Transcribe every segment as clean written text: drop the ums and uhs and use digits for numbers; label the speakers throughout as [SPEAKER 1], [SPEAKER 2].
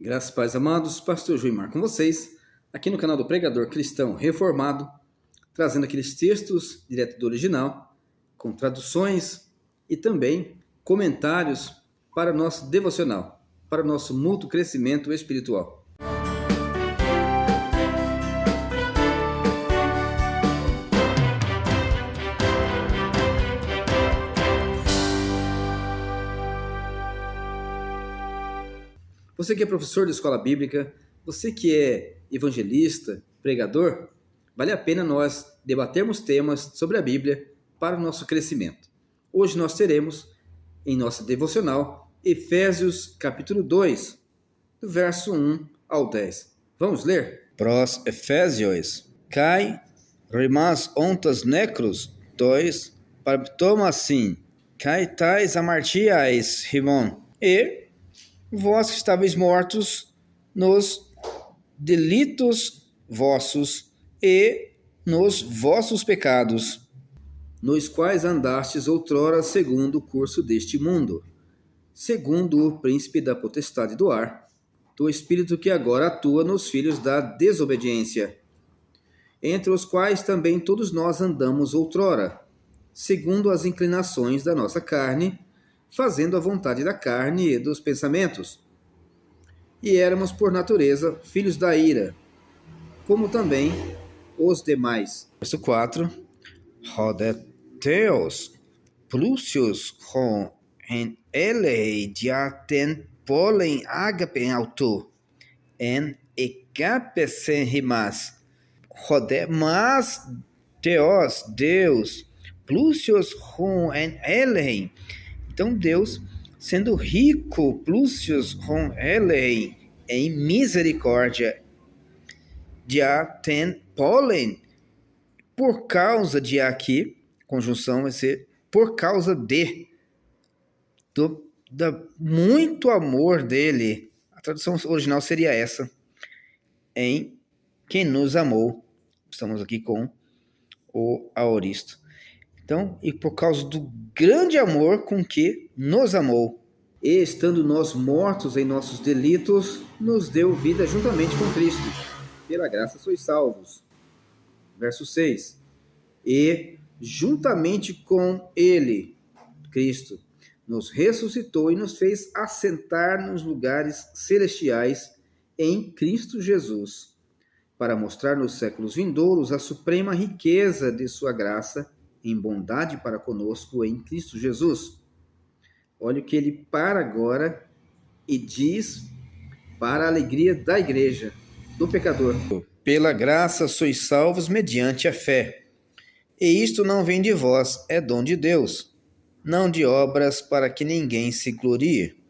[SPEAKER 1] Graças, pais amados, Pastor Joimar com vocês, aqui no canal do Pregador Cristão Reformado, trazendo aqueles textos direto do original, com traduções e também comentários para o nosso devocional, para o nosso mútuo crescimento espiritual. Você que é professor de escola bíblica, você que é evangelista, pregador, vale a pena nós debatermos temas sobre a Bíblia para o nosso crescimento. Hoje nós teremos, em nossa devocional, Efésios capítulo 2, do verso 1 ao 10. Vamos ler? Pros Efésios, kai rimas ontas necros 2, paraptomasin, kai tais amartiais rimon, e vós que estáveis mortos nos delitos vossos e nos vossos pecados, nos quais andastes outrora segundo o curso deste mundo, segundo o príncipe da potestade do ar, do espírito que agora atua nos filhos da desobediência, entre os quais também todos nós andamos outrora, segundo as inclinações da nossa carne, fazendo a vontade da carne e dos pensamentos. E éramos, por natureza, filhos da ira, como também os demais. Verso 4. Rodeteos, plusios, ron, en elei diaten polen agapen auto, en ecapesen rimas. Mas Teos, Deus, plusios, ron, en elei. Então Deus, sendo rico, plusios ron elei, em misericórdia, diaten polen, por causa de aqui, conjunção vai ser por causa de, muito amor dele. A tradução original seria essa, em quem nos amou. Estamos aqui com o aoristo. Então, e por causa do grande amor com que nos amou, e estando nós mortos em nossos delitos, nos deu vida juntamente com Cristo. Pela graça sois salvos. Verso 6. E juntamente com Ele, Cristo, nos ressuscitou e nos fez assentar nos lugares celestiais em Cristo Jesus, para mostrar nos séculos vindouros a suprema riqueza de sua graça, em bondade para conosco em Cristo Jesus. Olha o que ele para agora e diz para a alegria da igreja, do pecador. Pela graça sois salvos mediante a fé. E isto não vem de vós, é dom de Deus, não de obras para que ninguém se glorie.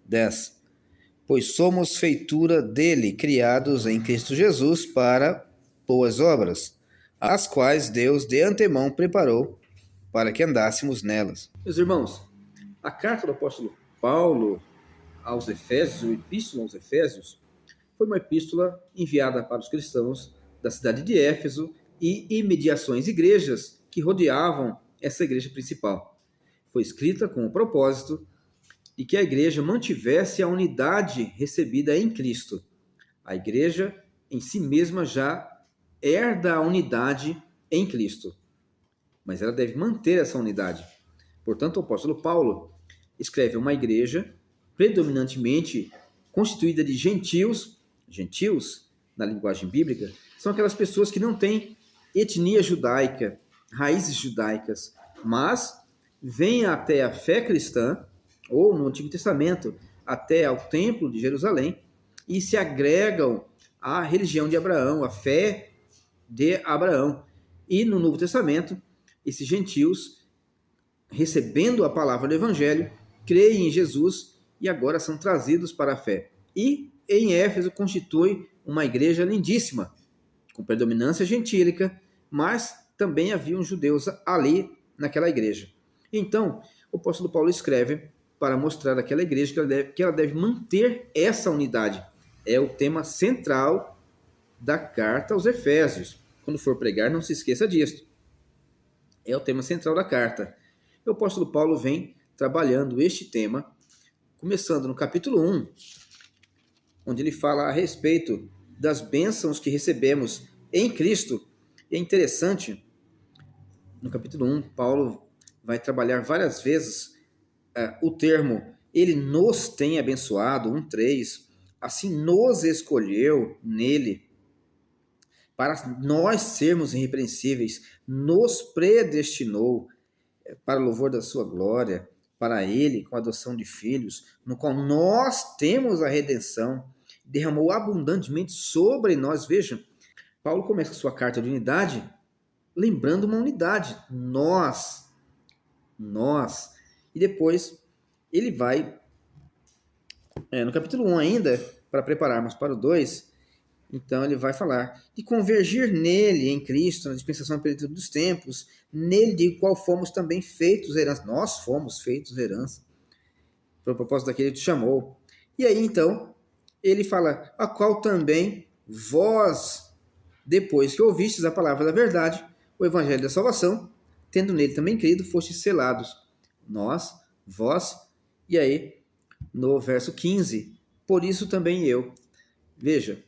[SPEAKER 1] 10. Pois somos feitura dele, criados em Cristo Jesus para boas obras, as quais Deus de antemão preparou para que andássemos nelas. Meus irmãos, a carta do apóstolo Paulo aos Efésios, a epístola aos Efésios, foi uma epístola enviada para os cristãos da cidade de Éfeso e imediações igrejas que rodeavam essa igreja principal. Foi escrita com o propósito de que a igreja mantivesse a unidade recebida em Cristo. A igreja em si mesma já herda a unidade em Cristo, mas ela deve manter essa unidade. Portanto, o apóstolo Paulo escreve uma igreja predominantemente constituída de gentios. Gentios, na linguagem bíblica, são aquelas pessoas que não têm etnia judaica, raízes judaicas, mas vêm até a fé cristã, ou no Antigo Testamento, até ao Templo de Jerusalém, e se agregam à religião de Abraão, à fé de Abraão. E no Novo Testamento, esses gentios, recebendo a palavra do Evangelho, creem em Jesus e agora são trazidos para a fé. E em Éfeso constitui uma igreja lindíssima, com predominância gentílica, mas também haviam judeus ali naquela igreja. Então, o apóstolo Paulo escreve para mostrar àquela igreja que ela deve manter essa unidade. É o tema central da carta aos Efésios. Quando for pregar, não se esqueça disso. É o tema central da carta. E o apóstolo Paulo vem trabalhando este tema, começando no capítulo 1, onde ele fala a respeito das bênçãos que recebemos em Cristo. E é interessante, no capítulo 1, Paulo vai trabalhar várias vezes o termo ele nos tem abençoado, 1:3, assim nos escolheu nele, para nós sermos irrepreensíveis, nos predestinou para o louvor da sua glória, para ele, com a adoção de filhos, no qual nós temos a redenção, derramou abundantemente sobre nós. Vejam, Paulo começa a sua carta de unidade, lembrando uma unidade, nós, e depois ele vai, no capítulo 1 ainda, para prepararmos para o 2, então ele vai falar de convergir nele, em Cristo, na dispensação da plenitude dos tempos, nele de qual fomos também feitos herança. Nós fomos feitos herança, para o propósito daquele que te chamou. E aí então, ele fala, a qual também vós, depois que ouvistes a palavra da verdade, o evangelho da salvação, tendo nele também crido, fostes selados. Nós, vós, e aí, no verso 15, por isso também eu. Veja,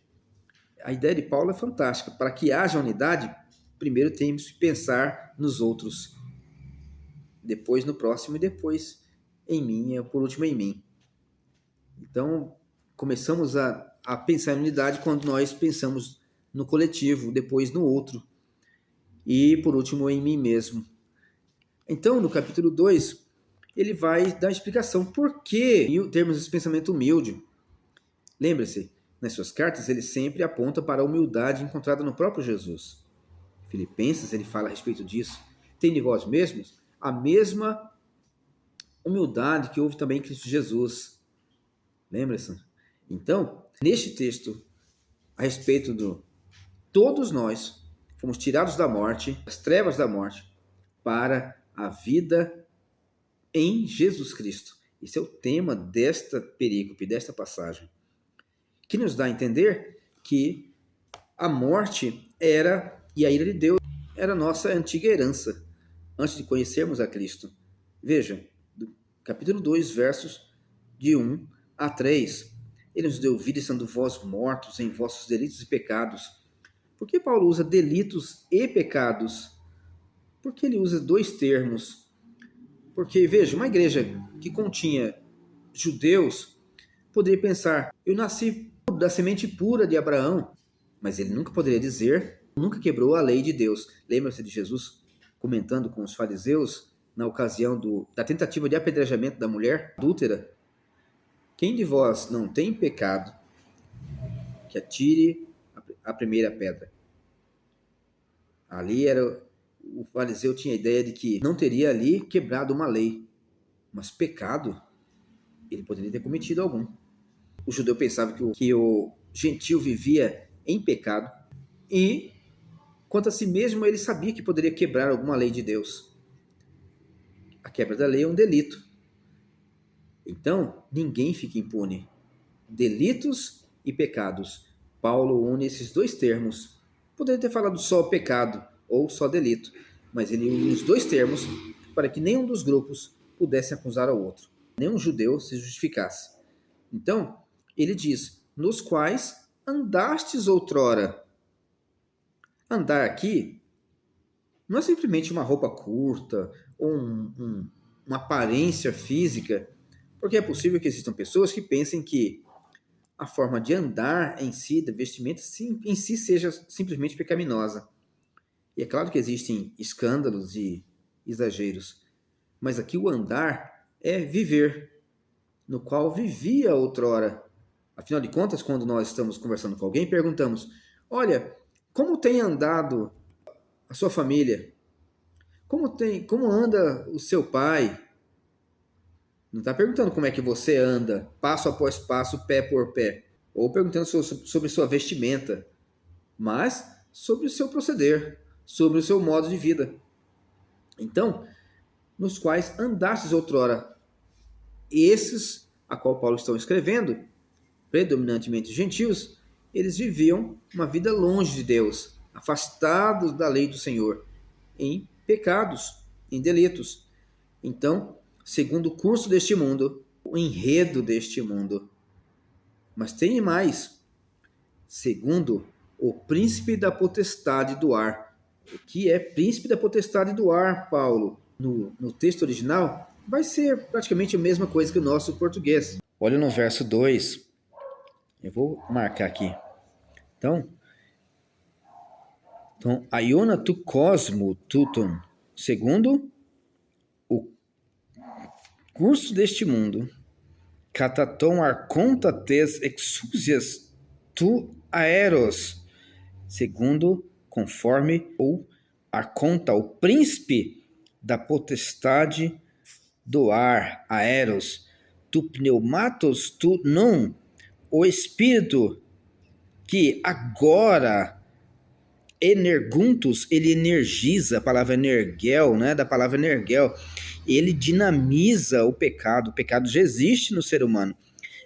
[SPEAKER 1] a ideia de Paulo é fantástica. Para que haja unidade, primeiro temos que pensar nos outros, depois no próximo e depois em mim, e por último em mim. Então, começamos a pensar em unidade quando nós pensamos no coletivo, depois no outro e por último em mim mesmo. Então, no capítulo 2, ele vai dar a explicação por que termos esse pensamento humilde. Lembre-se, nas suas cartas, ele sempre aponta para a humildade encontrada no próprio Jesus. Filipenses, ele fala a respeito disso. Tem de vós mesmos a mesma humildade que houve também em Cristo Jesus. Lembra-se? Então, neste texto, a respeito do todos nós fomos tirados da morte, das trevas da morte, para a vida em Jesus Cristo. Esse é o tema desta perícope, desta passagem, que nos dá a entender que a morte era, e a ira de Deus, era a nossa antiga herança, antes de conhecermos a Cristo. Veja, do capítulo 2, versos de 1 a 3, ele nos deu vida estando vós mortos em vossos delitos e pecados. Por que Paulo usa delitos e pecados? Por que ele usa dois termos? Porque, veja, uma igreja que continha judeus poderia pensar, eu nasci da semente pura de Abraão, mas ele nunca poderia dizer, nunca quebrou a lei de Deus. Lembra-se de Jesus comentando com os fariseus na ocasião da tentativa de apedrejamento da mulher adúltera? Quem de vós não tem pecado, que atire a primeira pedra. Ali o fariseu tinha a ideia de que não teria ali quebrado uma lei, mas pecado ele poderia ter cometido algum. O judeu pensava que o gentil vivia em pecado e, quanto a si mesmo, ele sabia que poderia quebrar alguma lei de Deus. A quebra da lei é um delito. Então, ninguém fica impune. Delitos e pecados. Paulo une esses dois termos. Poderia ter falado só pecado ou só delito, mas ele une os dois termos para que nenhum dos grupos pudesse acusar ao outro. Nenhum judeu se justificasse. Então, ele diz, nos quais andastes outrora. Andar aqui não é simplesmente uma roupa curta ou uma aparência física, porque é possível que existam pessoas que pensem que a forma de andar em si, da vestimenta, em si seja simplesmente pecaminosa. E é claro que existem escândalos e exageros, mas aqui o andar é viver, no qual vivia outrora. Afinal de contas, quando nós estamos conversando com alguém, perguntamos, olha, como tem andado a sua família? Como anda o seu pai? Não está perguntando como é que você anda, passo após passo, pé por pé. Ou perguntando sobre sua vestimenta, mas sobre o seu proceder, sobre o seu modo de vida. Então, nos quais andastes outrora. Esses a qual Paulo está escrevendo, predominantemente gentios, eles viviam uma vida longe de Deus, afastados da lei do Senhor, em pecados, em delitos. Então, segundo o curso deste mundo, o enredo deste mundo. Mas tem mais. Segundo o príncipe da potestade do ar. O que é príncipe da potestade do ar, Paulo? No texto original, vai ser praticamente a mesma coisa que o nosso português. Olha no verso 2. Eu vou marcar aqui. Então Aiona tu cosmo tutum. Segundo o curso deste mundo, cataton arconta tes exúsias tu aeros, segundo, conforme o arconta, o príncipe da potestade do ar, aeros, tu pneumatos tu non, o espírito que agora energuntus, ele energiza, a palavra energel, né, da palavra energel, ele dinamiza o pecado já existe no ser humano,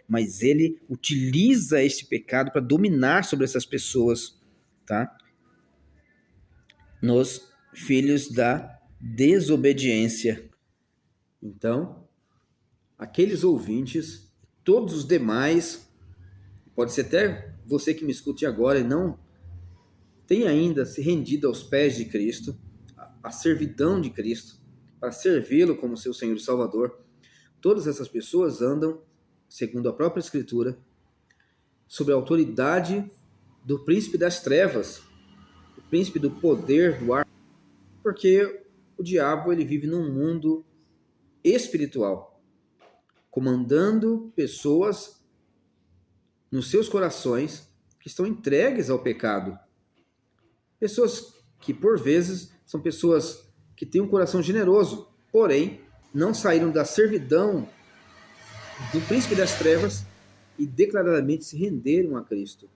[SPEAKER 1] mas ele utiliza este pecado para dominar sobre essas pessoas, tá? Nos filhos da desobediência. Então, aqueles ouvintes, todos os demais, pode ser até você que me escute agora e não tem ainda se rendido aos pés de Cristo, à servidão de Cristo, para servi-lo como seu Senhor e Salvador, todas essas pessoas andam, segundo a própria Escritura, sob a autoridade do príncipe das trevas, o príncipe do poder do ar, porque o diabo ele vive num mundo espiritual, comandando pessoas nos seus corações que estão entregues ao pecado. Pessoas que, por vezes, são pessoas que têm um coração generoso, porém, não saíram da servidão do príncipe das trevas e declaradamente se renderam a Cristo.